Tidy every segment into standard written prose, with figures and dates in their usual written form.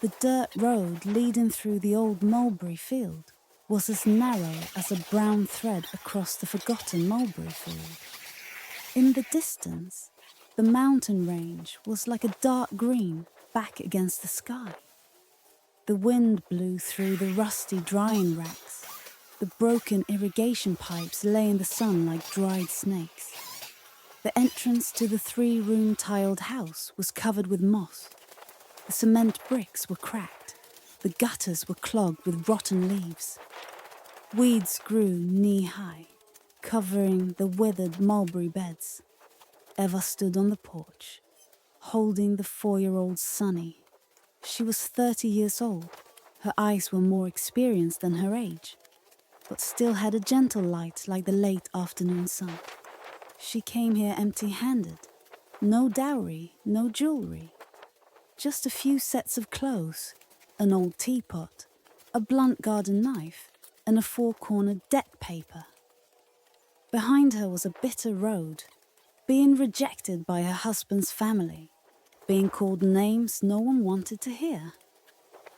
The dirt road leading through the old mulberry field was as narrow as a brown thread across the forgotten mulberry field. In the distance, the mountain range was like a dark green back against the sky. The wind blew through the rusty drying racks. The broken irrigation pipes lay in the sun like dried snakes. The entrance to the 3-room tiled house was covered with moss. The cement bricks were cracked. The gutters were clogged with rotten leaves. Weeds grew knee-high, covering the withered mulberry beds. Eva stood on the porch, holding the 4-year-old Sonny. She was 30 years old. Her eyes were more experienced than her age, but still had a gentle light like the late afternoon sun. She came here empty-handed. No dowry, no jewelry. Just a few sets of clothes, an old teapot, a blunt garden knife, and a 4-cornered debt paper. Behind her was a bitter road, being rejected by her husband's family, being called names no one wanted to hear.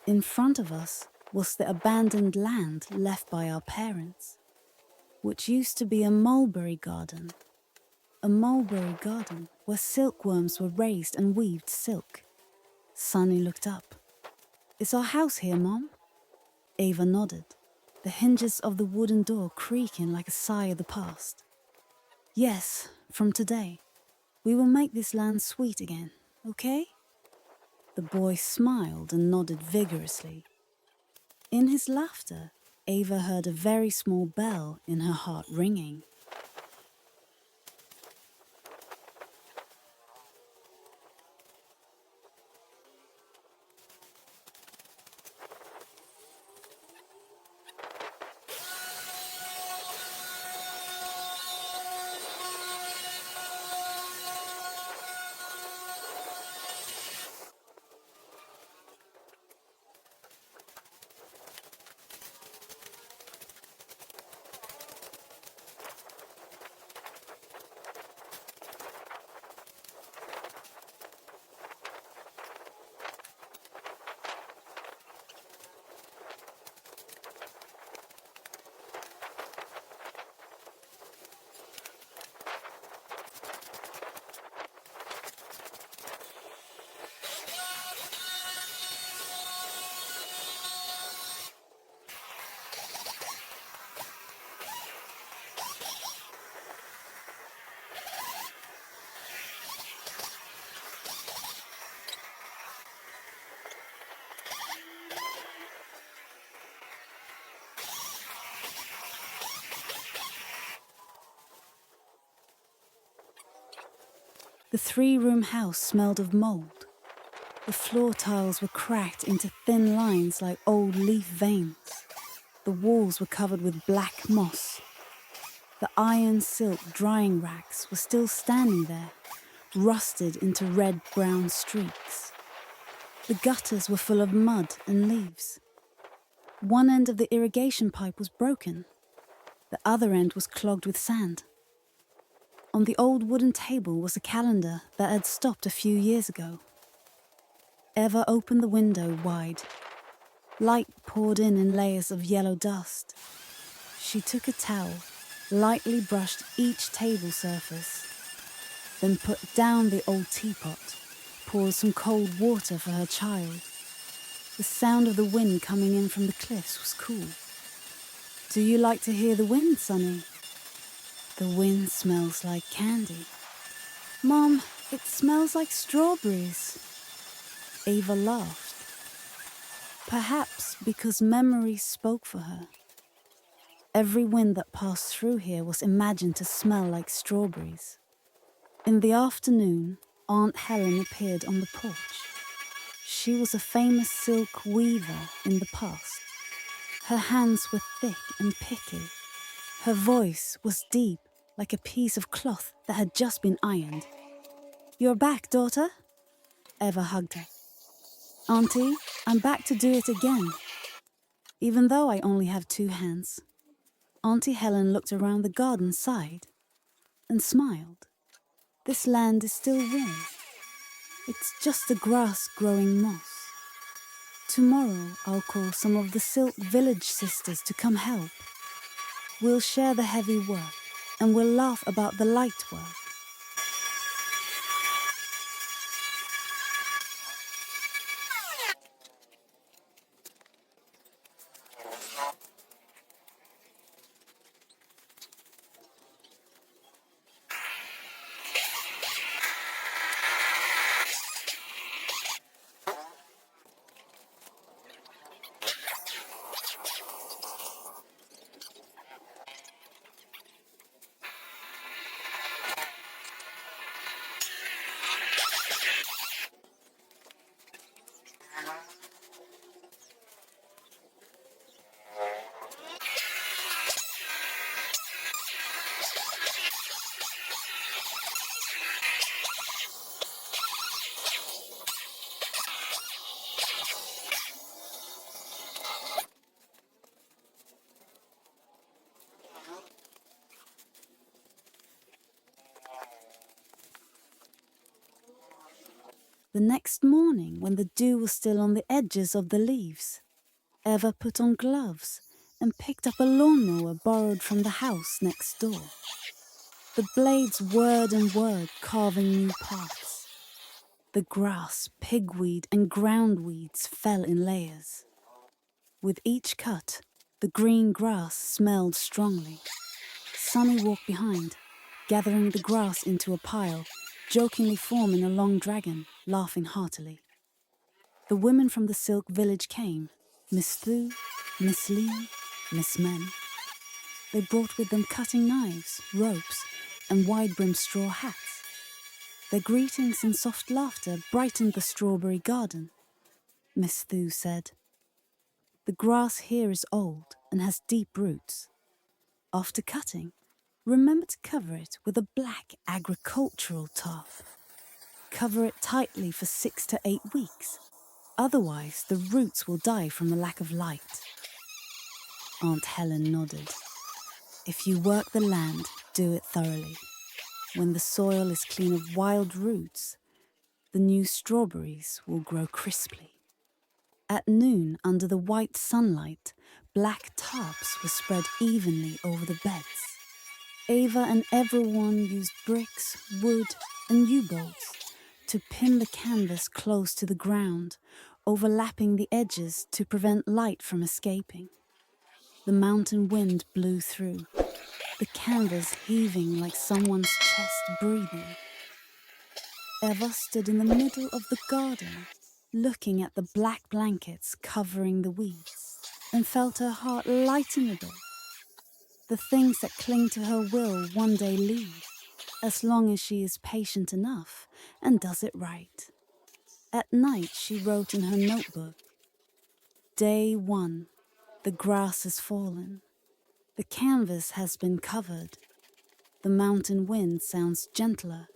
In front of us was the abandoned land left by our parents, which used to be a mulberry garden. A mulberry garden where silkworms were raised and weaved silk. Sonny looked up. "Is our house here, Mom?" Eva nodded, the hinges of the wooden door creaking like a sigh of the past. "Yes, from today. We will make this land sweet again, okay?" The boy smiled and nodded vigorously. In his laughter, Eva heard a very small bell in her heart ringing. The 3-room house smelled of mold. The floor tiles were cracked into thin lines like old leaf veins. The walls were covered with black moss. The iron silk drying racks were still standing there, rusted into red-brown streaks. The gutters were full of mud and leaves. One end of the irrigation pipe was broken. The other end was clogged with sand. On the old wooden table was a calendar that had stopped a few years ago. Eva opened the window wide. Light poured in layers of yellow dust. She took a towel, lightly brushed each table surface, then put down the old teapot, poured some cold water for her child. The sound of the wind coming in from the cliffs was cool. "Do you like to hear the wind, Sonny?" "The wind smells like candy." "Mom, it smells like strawberries." Eva laughed. Perhaps because memory spoke for her. Every wind that passed through here was imagined to smell like strawberries. In the afternoon, Aunt Helen appeared on the porch. She was a famous silk weaver in the past. Her hands were thick and picky. Her voice was deep, like a piece of cloth that had just been ironed. "You're back, daughter?" Eva hugged her. "Auntie, I'm back to do it again. Even though I only have 2 hands." Auntie Helen looked around the garden side and smiled. "This land is still warm. It's just the grass growing moss." Tomorrow I'll call some of the Silk Village sisters to come help. We'll share the heavy work and we'll laugh about the light work. The next morning, when the dew was still on the edges of the leaves, Eva put on gloves and picked up a lawnmower borrowed from the house next door. The blades whirred and whirred, carving new paths. The grass, pigweed and groundweeds fell in layers. With each cut, the green grass smelled strongly. Sunny walked behind, gathering the grass into a pile, jokingly forming a long dragon, laughing heartily. The women from the Silk Village came, Miss Thu, Miss Lee, Miss Men. They brought with them cutting knives, ropes, and wide-brimmed straw hats. Their greetings and soft laughter brightened the strawberry garden. Miss Thu said, "The grass here is old and has deep roots. After cutting, remember to cover it with a black agricultural tarp. Cover it tightly for 6 to 8 weeks. Otherwise, the roots will die from the lack of light." Aunt Helen nodded. If you work the land, do it thoroughly. When the soil is clean of wild roots, the new strawberries will grow crisply. At noon, under the white sunlight, black tarps were spread evenly over the beds. Eva and everyone used bricks, wood, and U-bolts to pin the canvas close to the ground, overlapping the edges to prevent light from escaping. The mountain wind blew through, the canvas heaving like someone's chest breathing. Eva stood in the middle of the garden, looking at the black blankets covering the weeds, and felt her heart lighten a bit. The things that cling to her will one day leave, as long as she is patient enough and does it right. At night, she wrote in her notebook, "Day 1, the grass has fallen. The canvas has been covered. The mountain wind sounds gentler."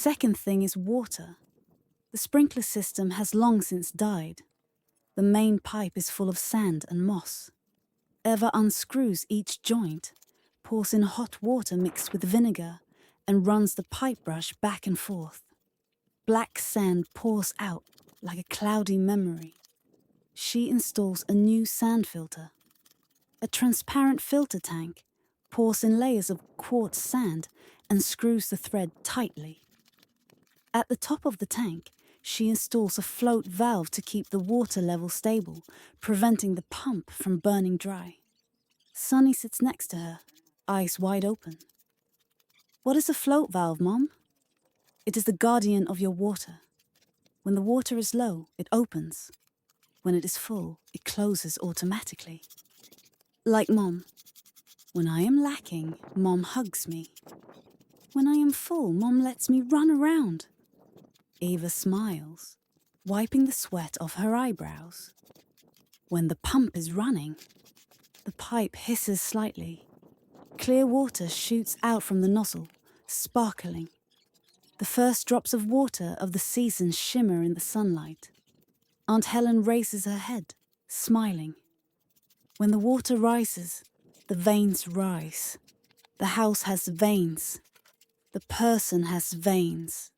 second thing is water. The sprinkler system has long since died. The main pipe is full of sand and moss. Eva unscrews each joint, pours in hot water mixed with vinegar, and runs the pipe brush back and forth. Black sand pours out like a cloudy memory. She installs a new sand filter. A transparent filter tank, pours in layers of quartz sand and screws the thread tightly. At the top of the tank, she installs a float valve to keep the water level stable, preventing the pump from burning dry. Sunny sits next to her, eyes wide open. What is a float valve, Mom? It is the guardian of your water. When the water is low, it opens. When it is full, it closes automatically. Like Mom. When I am lacking, Mom hugs me. When I am full, Mom lets me run around. Eva smiles, wiping the sweat off her eyebrows. When the pump is running, the pipe hisses slightly. Clear water shoots out from the nozzle, sparkling. The first drops of water of the season shimmer in the sunlight. Aunt Helen raises her head, smiling. When the water rises, the veins rise. The house has veins. The person has veins.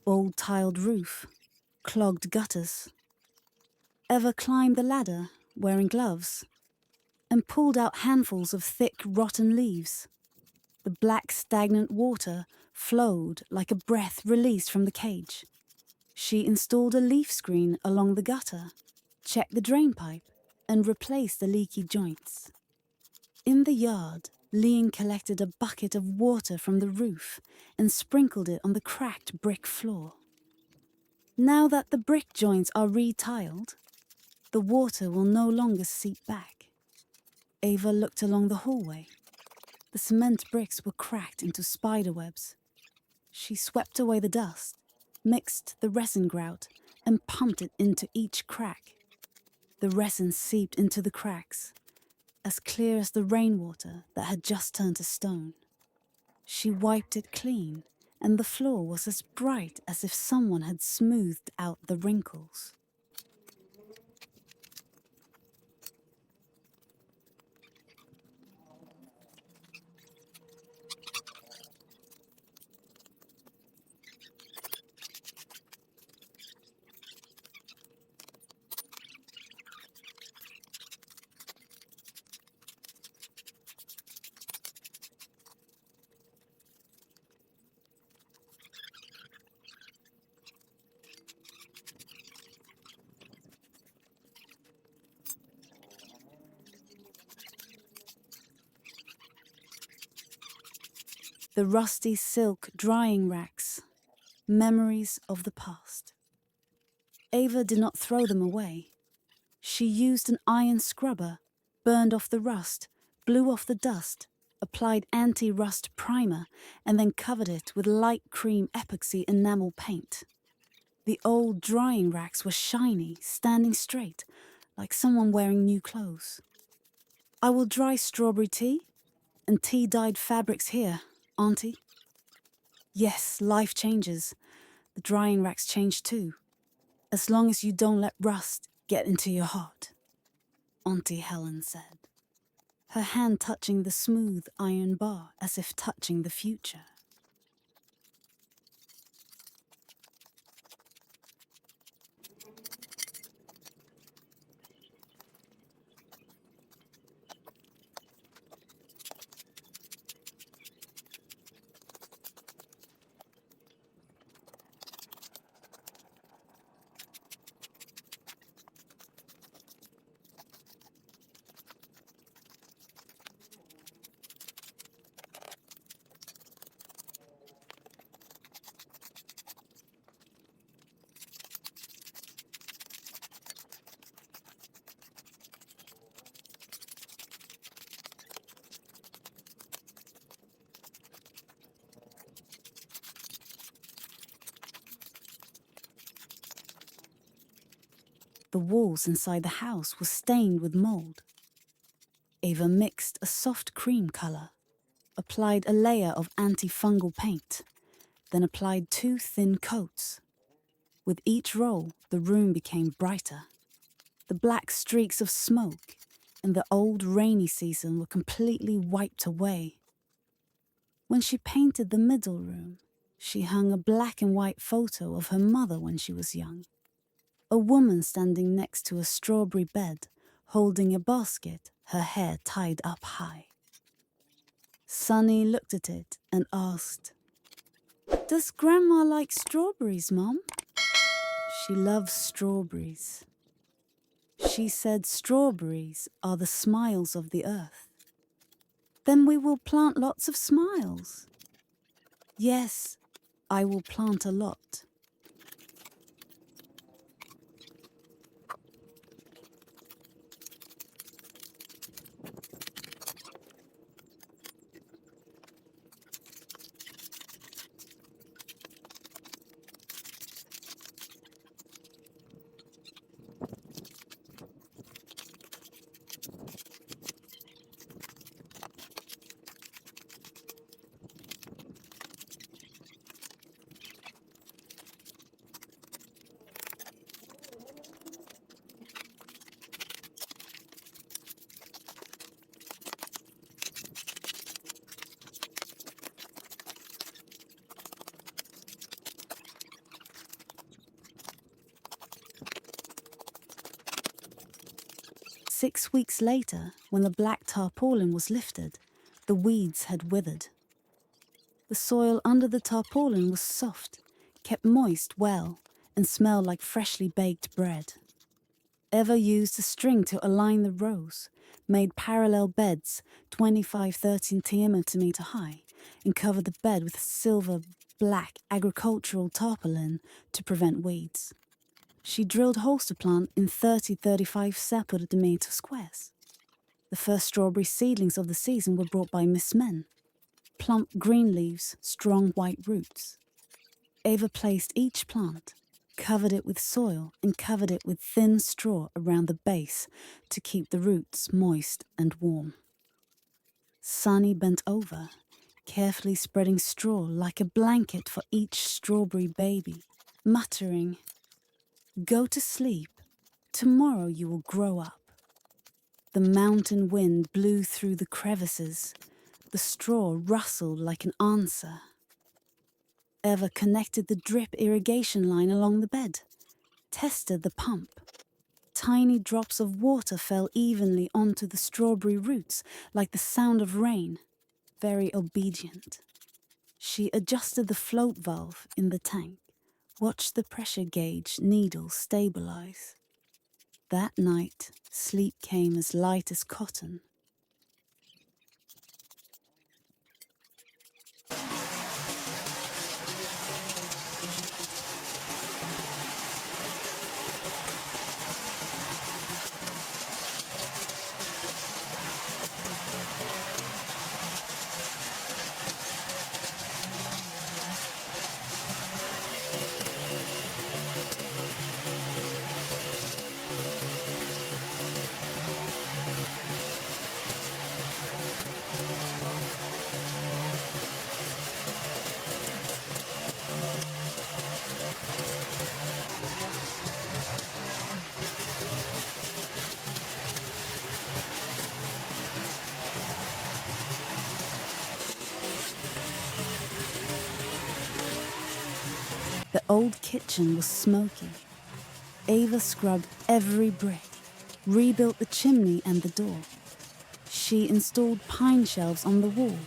Old tiled roof, clogged gutters. Eva climbed the ladder, wearing gloves, and pulled out handfuls of thick, rotten leaves. The black, stagnant water flowed like a breath released from the cage. She installed a leaf screen along the gutter, checked the drain pipe, and replaced the leaky joints. In the yard, Leon collected a bucket of water from the roof and sprinkled it on the cracked brick floor. Now that the brick joints are re-tiled, the water will no longer seep back. Eva looked along the hallway. The cement bricks were cracked into spider webs. She swept away the dust, mixed the resin grout, and pumped it into each crack. The resin seeped into the cracks, as clear as the rainwater that had just turned to stone. She wiped it clean, and the floor was as bright as if someone had smoothed out the wrinkles. The rusty silk drying racks, memories of the past. Eva did not throw them away. She used an iron scrubber, burned off the rust, blew off the dust, applied anti-rust primer, and then covered it with light cream epoxy enamel paint. The old drying racks were shiny, standing straight, like someone wearing new clothes. I will dry strawberry tea and tea-dyed fabrics here, Auntie. Yes, life changes. The drying racks change too. As long as you don't let rust get into your heart, Auntie Helen said, her hand touching the smooth iron bar as if touching the future. The walls inside the house were stained with mold. Ava mixed a soft cream colour, applied a layer of antifungal paint, then applied 2 thin coats. With each roll, the room became brighter. The black streaks of smoke and the old rainy season were completely wiped away. When she painted the middle room, she hung a black and white photo of her mother when she was young. A woman standing next to a strawberry bed, holding a basket, her hair tied up high. Sunny looked at it and asked, "Does Grandma like strawberries, Mum?" "She loves strawberries." She said strawberries are the smiles of the earth. "Then we will plant lots of smiles." "Yes, I will plant a lot." 6 weeks later, when the black tarpaulin was lifted, the weeds had withered. The soil under the tarpaulin was soft, kept moist well, and smelled like freshly baked bread. Eva used a string to align the rows, made parallel beds 25-30 centimeter high, and covered the bed with silver-black agricultural tarpaulin to prevent weeds. She drilled holes to plant in 30-35 centimeter squares. The first strawberry seedlings of the season were brought by Miss Men. Plump green leaves, strong white roots. Ava placed each plant, covered it with soil, and covered it with thin straw around the base to keep the roots moist and warm. Sunny bent over, carefully spreading straw like a blanket for each strawberry baby, muttering, "Go to sleep. Tomorrow you will grow up." The mountain wind blew through the crevices. The straw rustled like an answer. Eva connected the drip irrigation line along the bed, tested the pump. Tiny drops of water fell evenly onto the strawberry roots like the sound of rain, very obedient. She adjusted the float valve in the tank, watched the pressure gauge needle stabilize. That night, sleep came as light as cotton. The old kitchen was smoky. Ava scrubbed every brick, rebuilt the chimney and the door. She installed pine shelves on the wall,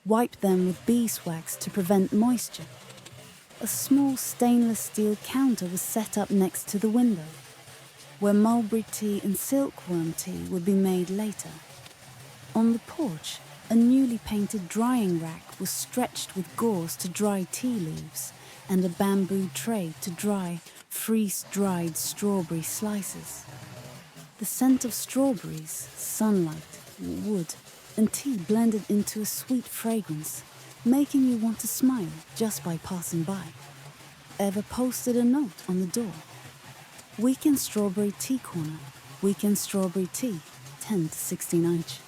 wiped them with beeswax to prevent moisture. A small stainless steel counter was set up next to the window, where mulberry tea and silkworm tea would be made later. On the porch, a newly painted drying rack was stretched with gauze to dry tea leaves, and a bamboo tray to dry freeze-dried strawberry slices. The scent of strawberries, sunlight, wood, and tea blended into a sweet fragrance, making you want to smile just by passing by. Eva posted a note on the door. Weekend strawberry tea corner. Weekend strawberry tea, 10 to 16 each.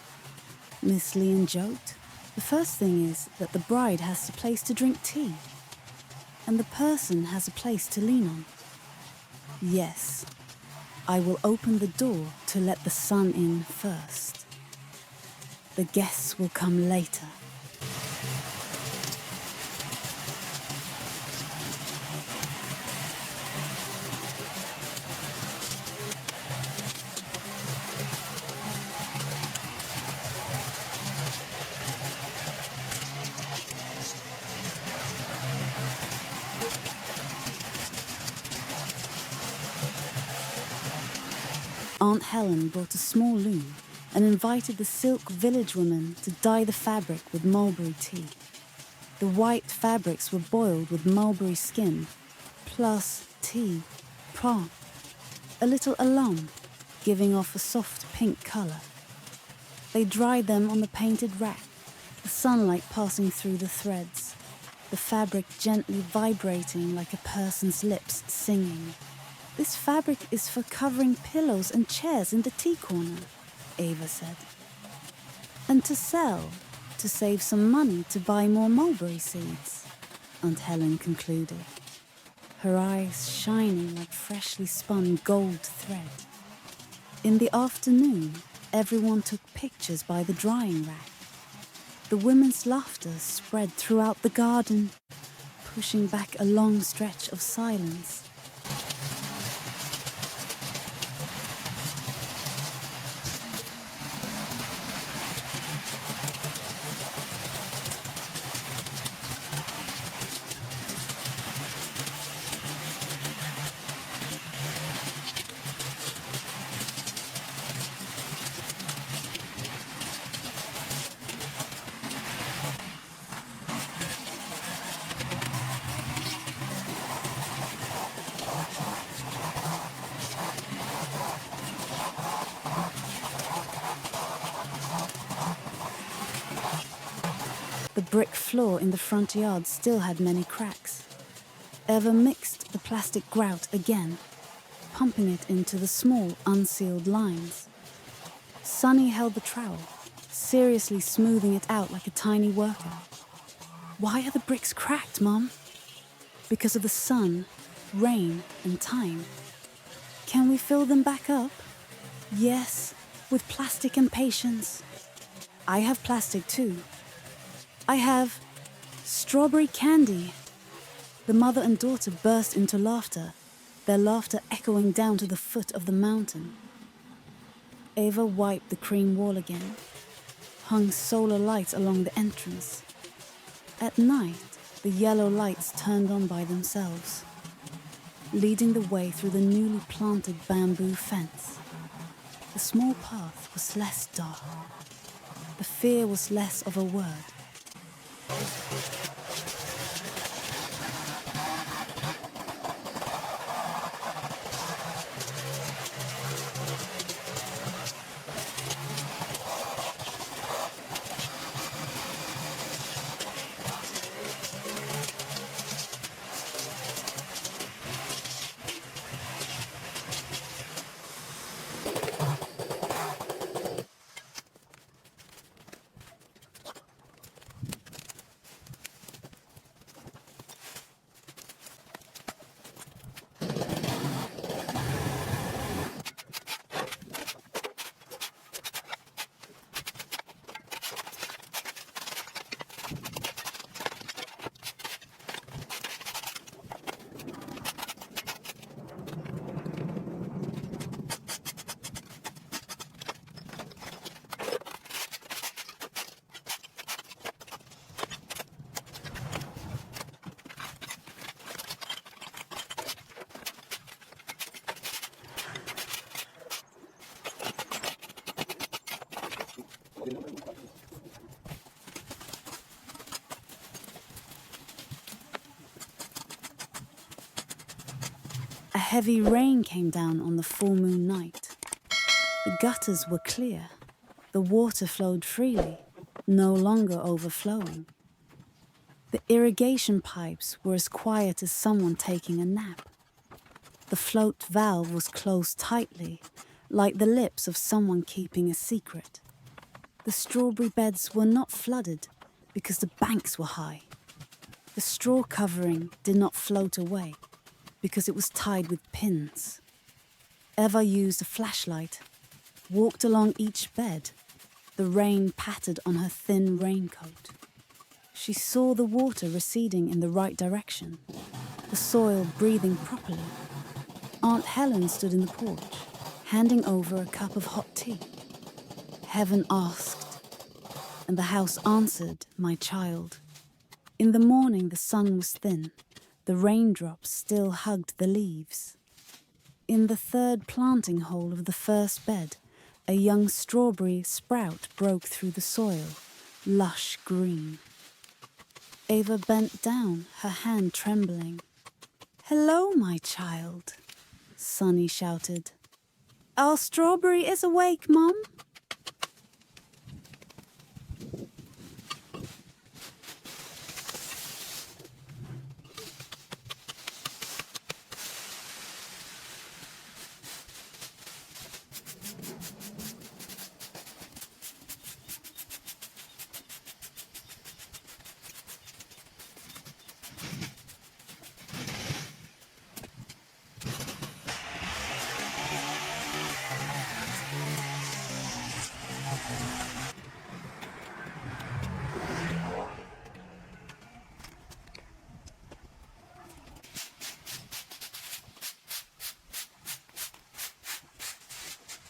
Miss Leon joked. The first thing is that the bride has a place to drink tea. And the person has a place to lean on. Yes, I will open the door to let the sun in first. The guests will come later. Aunt Helen brought a small loom and invited the silk village women to dye the fabric with mulberry tea. The white fabrics were boiled with mulberry skin, plus tea, plant, a little alum, giving off a soft pink colour. They dried them on the painted rack, the sunlight passing through the threads, the fabric gently vibrating like a person's lips singing. This fabric is for covering pillows and chairs in the tea corner, Ava said. And to sell, to save some money to buy more mulberry seeds, Aunt Helen concluded, her eyes shining like freshly spun gold thread. In the afternoon, everyone took pictures by the drying rack. The women's laughter spread throughout the garden, pushing back a long stretch of silence. The brick floor in the front yard still had many cracks. Eva mixed the plastic grout again, pumping it into the small, unsealed lines. Sonny held the trowel, seriously smoothing it out like a tiny worker. Why are the bricks cracked, Mom? Because of the sun, rain, and time. Can we fill them back up? Yes, with plastic and patience. I have plastic too. I have strawberry candy. The mother and daughter burst into laughter, their laughter echoing down to the foot of the mountain. Ava wiped the cream wall again, hung solar lights along the entrance. At night, the yellow lights turned on by themselves, leading the way through the newly planted bamboo fence. The small path was less dark. The fear was less of a word. A heavy rain came down on the full moon night. The gutters were clear. The water flowed freely, no longer overflowing. The irrigation pipes were as quiet as someone taking a nap. The float valve was closed tightly, like the lips of someone keeping a secret. The strawberry beds were not flooded because the banks were high. The straw covering did not float away because it was tied with pins. Eva used a flashlight, walked along each bed. The rain pattered on her thin raincoat. She saw the water receding in the right direction, the soil breathing properly. Aunt Helen stood in the porch, handing over a cup of hot tea. Heaven asked, and the house answered, "My child." In the morning the sun was thin, the raindrops still hugged the leaves. In the third planting hole of the first bed, a young strawberry sprout broke through the soil, lush green. Eva bent down, her hand trembling. "Hello, my child," Sunny shouted. "Our strawberry is awake, Mum."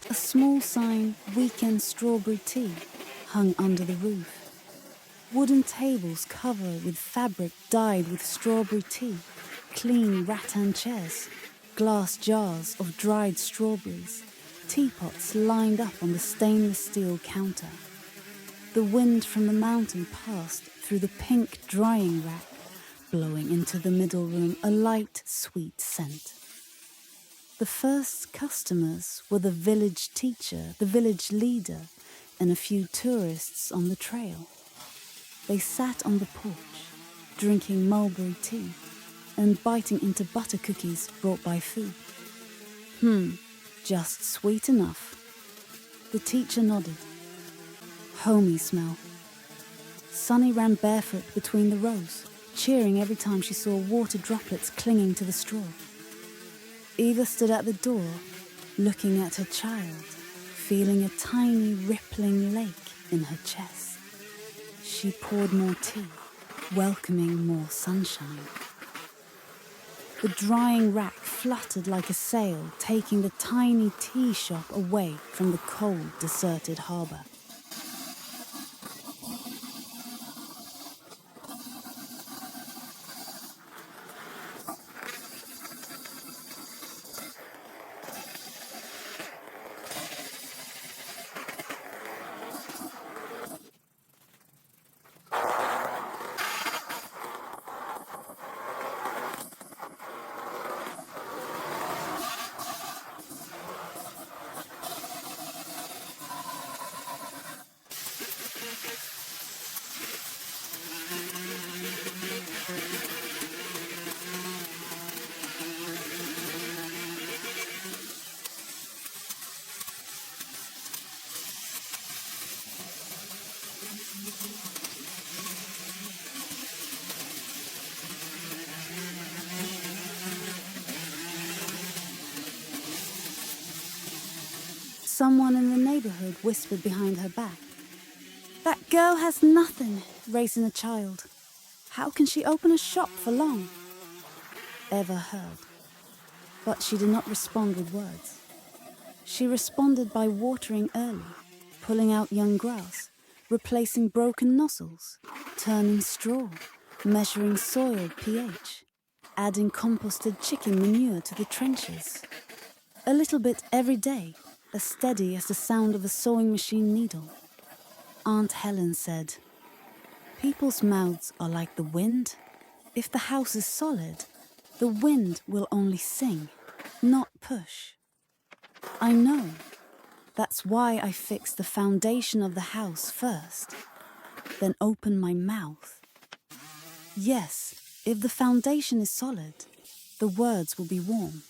A small sign, "Weekend Strawberry Tea," hung under the roof. Wooden tables covered with fabric dyed with strawberry tea, clean rattan chairs, glass jars of dried strawberries, teapots lined up on the stainless steel counter. The wind from the mountain passed through the pink drying rack, blowing into the middle room a light, sweet scent. The first customers were the village teacher, the village leader, and a few tourists on the trail. They sat on the porch, drinking mulberry tea and biting into butter cookies brought by food. Just sweet enough. The teacher nodded. Homey smell. Sunny ran barefoot between the rows, cheering every time she saw water droplets clinging to the straw. Eva stood at the door, looking at her child, feeling a tiny rippling lake in her chest. She poured more tea, welcoming more sunshine. The drying rack fluttered like a sail, taking the tiny tea shop away from the cold, deserted harbour. Someone in the neighbourhood whispered behind her back. "That girl has nothing, raising a child. How can she open a shop for long?" Eva heard, but she did not respond with words. She responded by watering early, pulling out young grass, replacing broken nozzles, turning straw, measuring soil pH, adding composted chicken manure to the trenches. A little bit every day, as steady as the sound of a sewing machine needle. Aunt Helen said, "People's mouths are like the wind. If the house is solid, the wind will only sing, not push." I know. That's why I fix the foundation of the house first, then open my mouth. Yes, if the foundation is solid, the words will be warm.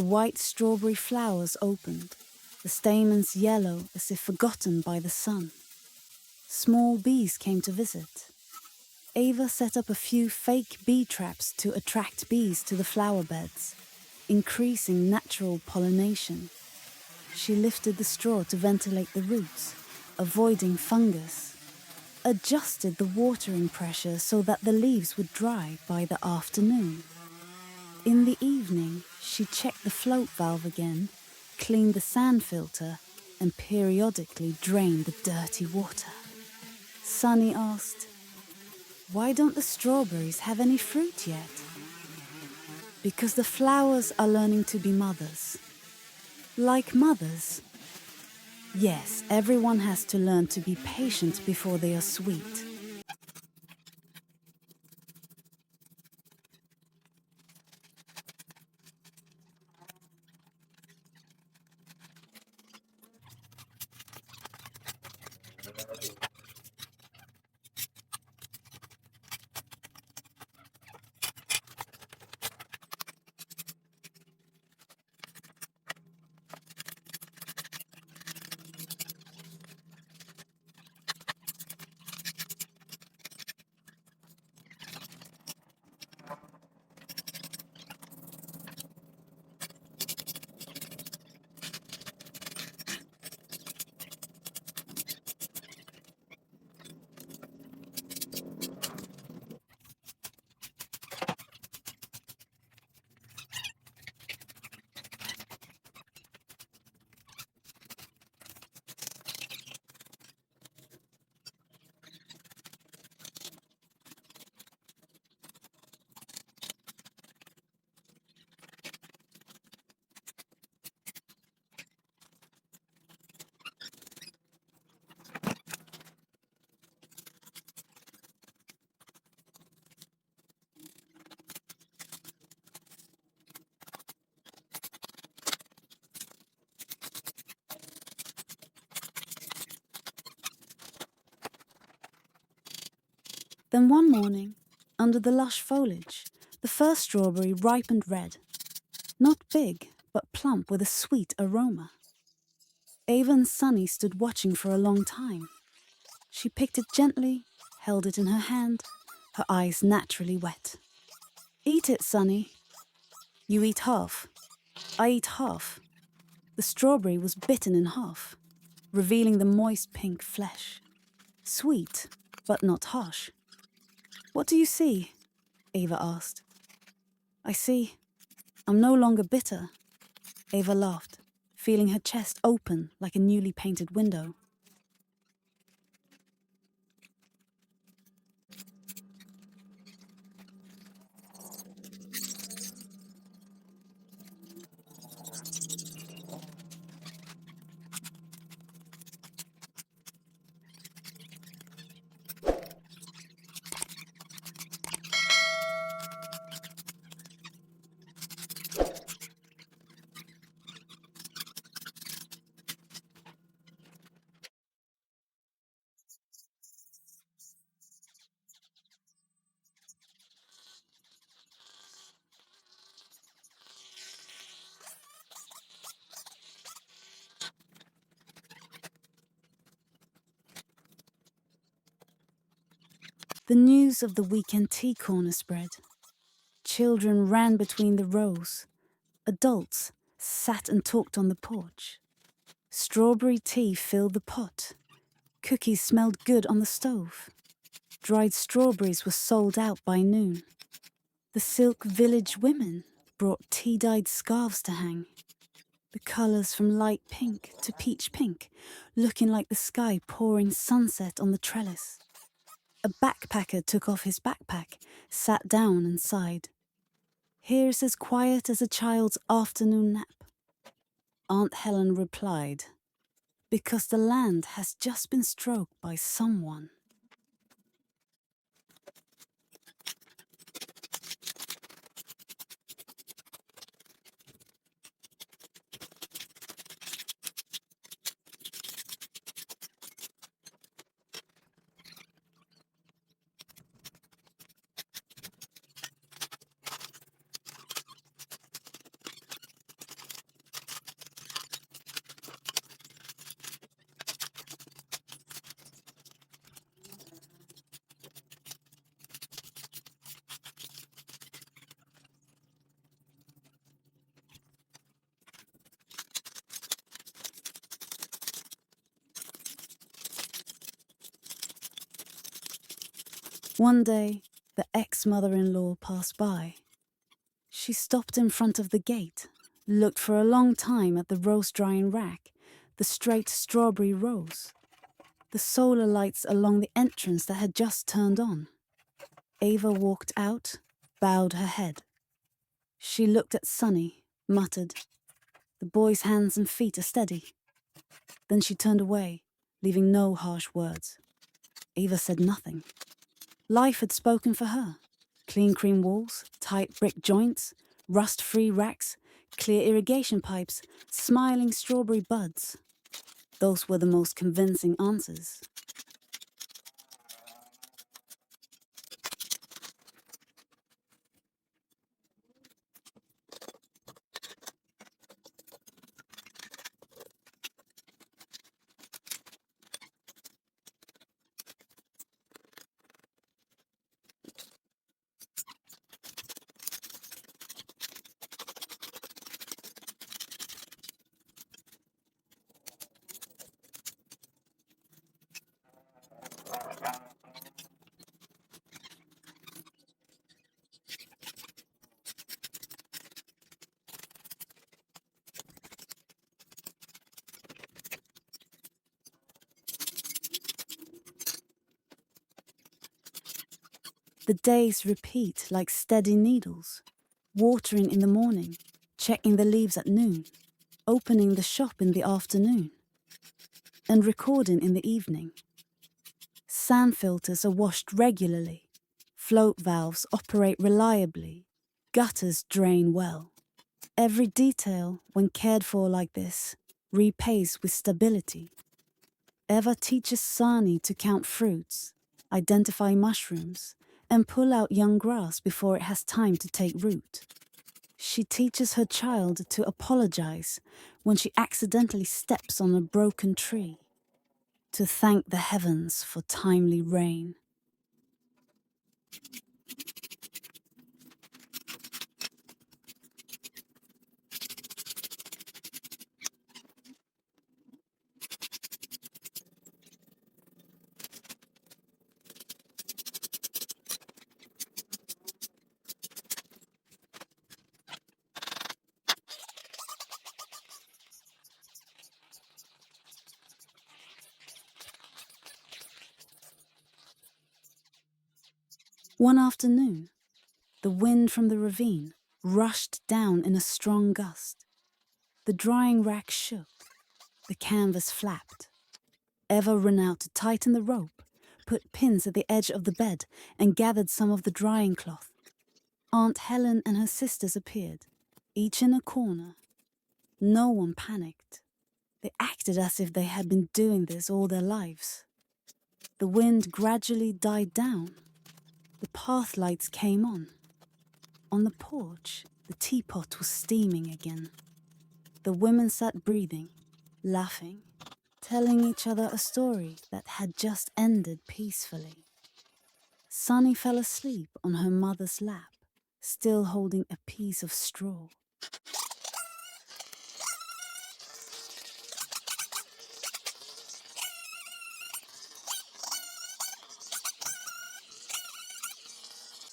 The white strawberry flowers opened, the stamens yellow as if forgotten by the sun. Small bees came to visit. Ava set up a few fake bee traps to attract bees to the flower beds, increasing natural pollination. She lifted the straw to ventilate the roots, avoiding fungus, adjusted the watering pressure so that the leaves would dry by the afternoon. In the evening, she checked the float valve again, cleaned the sand filter, and periodically drained the dirty water. Sunny asked, "Why don't the strawberries have any fruit yet?" "Because the flowers are learning to be mothers." "Like mothers?" "Yes, everyone has to learn to be patient before they are sweet." Then one morning, under the lush foliage, the first strawberry ripened red. Not big, but plump with a sweet aroma. Ava and Sunny stood watching for a long time. She picked it gently, held it in her hand, her eyes naturally wet. "Eat it, Sunny." "You eat half." "I eat half." The strawberry was bitten in half, revealing the moist pink flesh. Sweet, but not harsh. "What do you see?" Ava asked. "I see. I'm no longer bitter." Ava laughed, feeling her chest open like a newly painted window. The news of the weekend tea corner spread. Children ran between the rows. Adults sat and talked on the porch. Strawberry tea filled the pot. Cookies smelled good on the stove. Dried strawberries were sold out by noon. The Silk Village women brought tea-dyed scarves to hang. The colours from light pink to peach pink, looking like the sky pouring sunset on the trellis. A backpacker took off his backpack, sat down and sighed. "Here's as quiet as a child's afternoon nap." Aunt Helen replied, "Because the land has just been stroked by someone." One day, the ex-mother-in-law passed by. She stopped in front of the gate, looked for a long time at the rose drying rack, the straight strawberry rose, the solar lights along the entrance that had just turned on. Ava walked out, bowed her head. She looked at Sonny, muttered, "The boy's hands and feet are steady." Then she turned away, leaving no harsh words. Ava said nothing. Life had spoken for her. Clean cream walls, tight brick joints, rust-free racks, clear irrigation pipes, smiling strawberry buds. Those were the most convincing answers. The days repeat like steady needles, watering in the morning, checking the leaves at noon, opening the shop in the afternoon, and recording in the evening. Sand filters are washed regularly, float valves operate reliably, gutters drain well. Every detail, when cared for like this, repays with stability. Eva teaches Sani to count fruits, identify mushrooms, and pull out young grass before it has time to take root. She teaches her child to apologize when she accidentally steps on a broken tree, to thank the heavens for timely rain. One afternoon, the wind from the ravine rushed down in a strong gust. The drying rack shook, the canvas flapped. Eva ran out to tighten the rope, put pins at the edge of the bed, and gathered some of the drying cloth. Aunt Helen and her sisters appeared, each in a corner. No one panicked. They acted as if they had been doing this all their lives. The wind gradually died down. The path lights came on. On the porch, the teapot was steaming again. The women sat breathing, laughing, telling each other a story that had just ended peacefully. Sunny fell asleep on her mother's lap, still holding a piece of straw.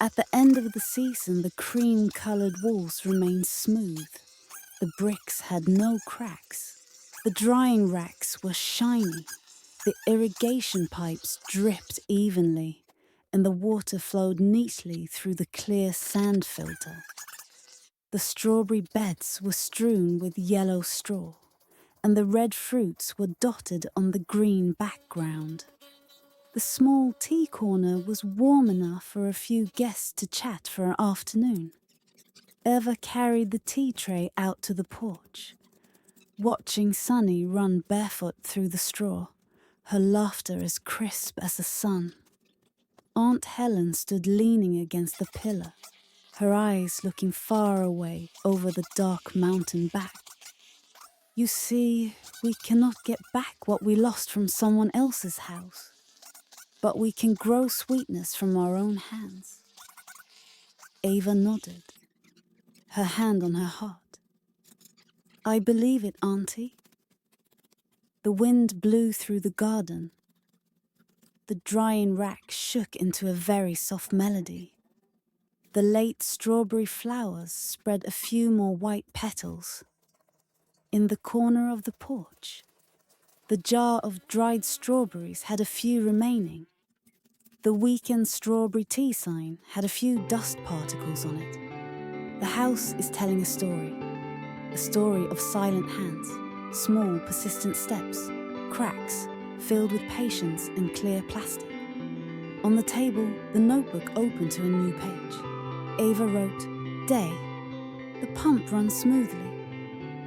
At the end of the season, the cream-coloured walls remained smooth. The bricks had no cracks. The drying racks were shiny. The irrigation pipes dripped evenly, and the water flowed neatly through the clear sand filter. The strawberry beds were strewn with yellow straw, and the red fruits were dotted on the green background. The small tea corner was warm enough for a few guests to chat for an afternoon. Eva carried the tea tray out to the porch, watching Sunny run barefoot through the straw, her laughter as crisp as the sun. Aunt Helen stood leaning against the pillar, her eyes looking far away over the dark mountain back. You see, we cannot get back what we lost from someone else's house, but we can grow sweetness from our own hands. Ava nodded, her hand on her heart. I believe it, Auntie. The wind blew through the garden. the drying rack shook into a very soft melody. The late strawberry flowers spread a few more white petals. In the corner of the porch, the jar of dried strawberries had a few remaining. The weekend strawberry tea sign had a few dust particles on it. The house is telling a story of silent hands, small persistent steps, cracks filled with patience and clear plastic. On the table, the notebook opened to a new page. Ava wrote, "Day. The pump runs smoothly.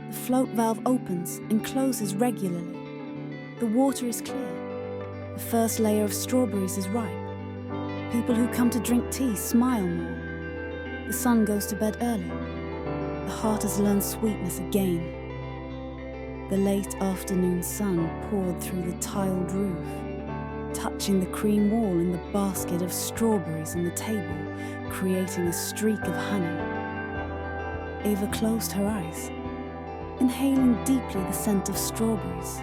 The float valve opens and closes regularly. The water is clear. The first layer of strawberries is ripe. People who come to drink tea smile more. The sun goes to bed early. The heart has learned sweetness again." The late afternoon sun poured through the tiled roof, touching the cream wall and the basket of strawberries on the table, creating a streak of honey. Ava closed her eyes, inhaling deeply the scent of strawberries,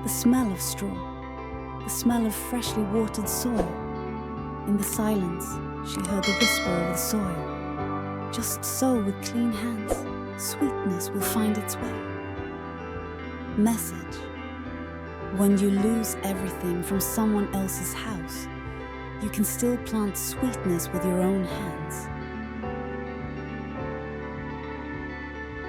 the smell of straw, the smell of freshly watered soil. In the silence, she heard the whisper of the soil. Just so with clean hands, sweetness will find its way. Message: when you lose everything from someone else's house, you can still plant sweetness with your own hands.